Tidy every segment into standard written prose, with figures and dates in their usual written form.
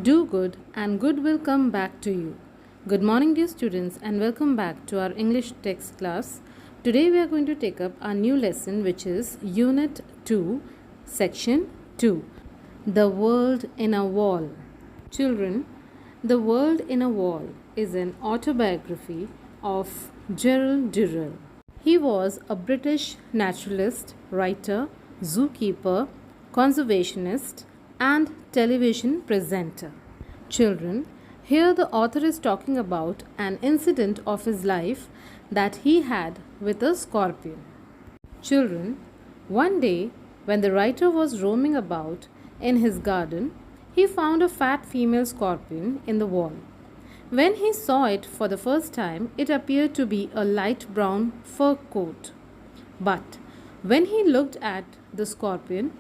Do good and good will come back to you. Good morning, dear students, and welcome back to our English text class. Today we are going to take up our new lesson, which is Unit 2, Section 2, The World in a Wall. Children, The World in a Wall is an autobiography of Gerald Durrell. He was a British naturalist, writer, zookeeper, conservationist, and television presenter. Children, here the author is talking about an incident of his life that he had with a scorpion. Children, one day when the writer was roaming about in his garden, he found a fat female scorpion in the wall. When he saw it for the first time, it appeared to be a light brown fur coat. But when he looked at the scorpion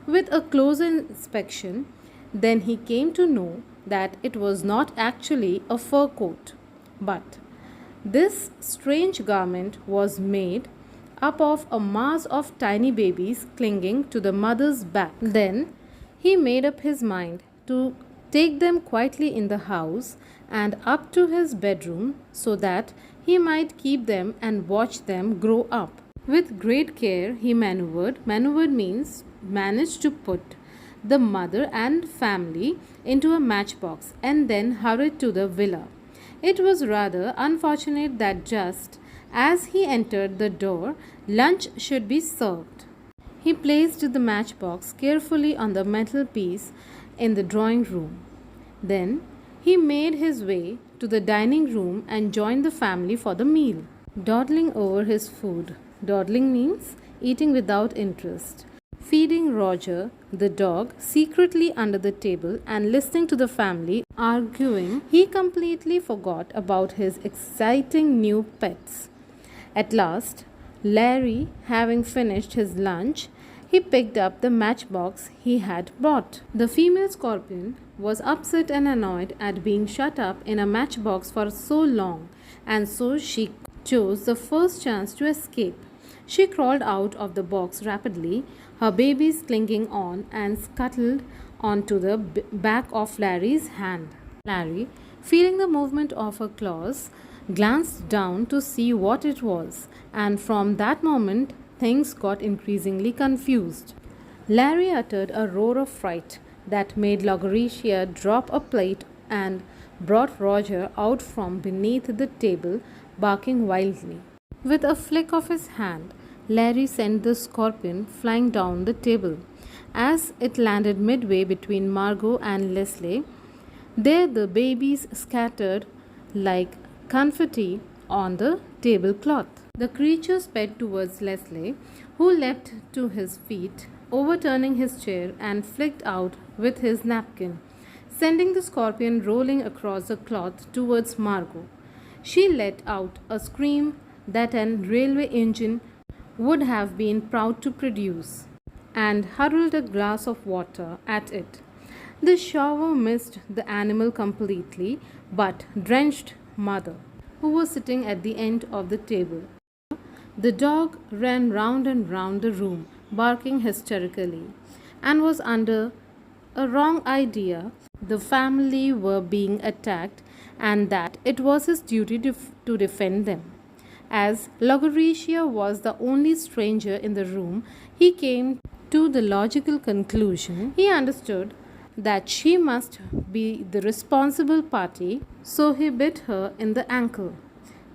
with a closer inspection, then he came to know that it was not actually a fur coat, but this strange garment was made up of a mass of tiny babies clinging to the mother's back. Then he made up his mind to take them quietly in the house and up to his bedroom so that he might keep them and watch them grow up. With great care he maneuvered means managed to put the mother and family into a matchbox and then hurried to the villa. It was rather unfortunate that just as he entered the door, lunch should be served. He placed the matchbox carefully on the mantelpiece in the drawing room. Then he made his way to the dining room and joined the family for the meal. Dawdling over his food. Dawdling means eating without interest. Feeding Roger, the dog, secretly under the table and listening to the family arguing, he completely forgot about his exciting new pets. At last, Larry, having finished his lunch, he picked up the matchbox he had brought. The female scorpion was upset and annoyed at being shut up in a matchbox for so long, and so she chose the first chance to escape. She crawled out of the box rapidly, her babies clinging on, and scuttled onto the back of Larry's hand. Larry, feeling the movement of her claws, glanced down to see what it was, and from that moment things got increasingly confused. Larry uttered a roar of fright that made Lucretia drop a plate and brought Roger out from beneath the table, barking wildly. With a flick of his hand, Larry sent the scorpion flying down the table. As it landed midway between Margot and Leslie, there the babies scattered like confetti on the tablecloth. The creature sped towards Leslie, who leapt to his feet, overturning his chair and flicked out with his napkin, sending the scorpion rolling across the cloth towards Margot. She let out a scream that an railway engine would have been proud to produce, and hurled a glass of water at it. The shower missed the animal completely, but drenched Mother, who was sitting at the end of the table. The dog ran round and round the room, barking hysterically, and was under a wrong idea the family were being attacked and that it was his duty to defend them. As Lucretia was the only stranger in the room, he came to the logical conclusion. He understood that she must be the responsible party, so he bit her in the ankle.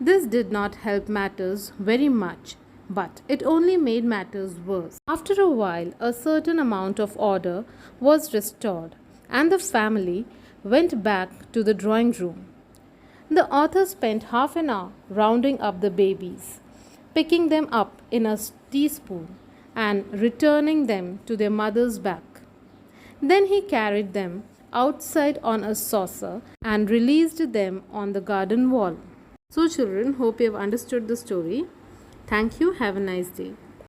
This did not help matters very much, but it only made matters worse. After a while, a certain amount of order was restored, and the family went back to the drawing room. The author spent half an hour rounding up the babies, picking them up in a teaspoon, and returning them to their mother's back. Then he carried them outside on a saucer and released them on the garden wall. So children, hope you have understood the story. Thank you. Have a nice day.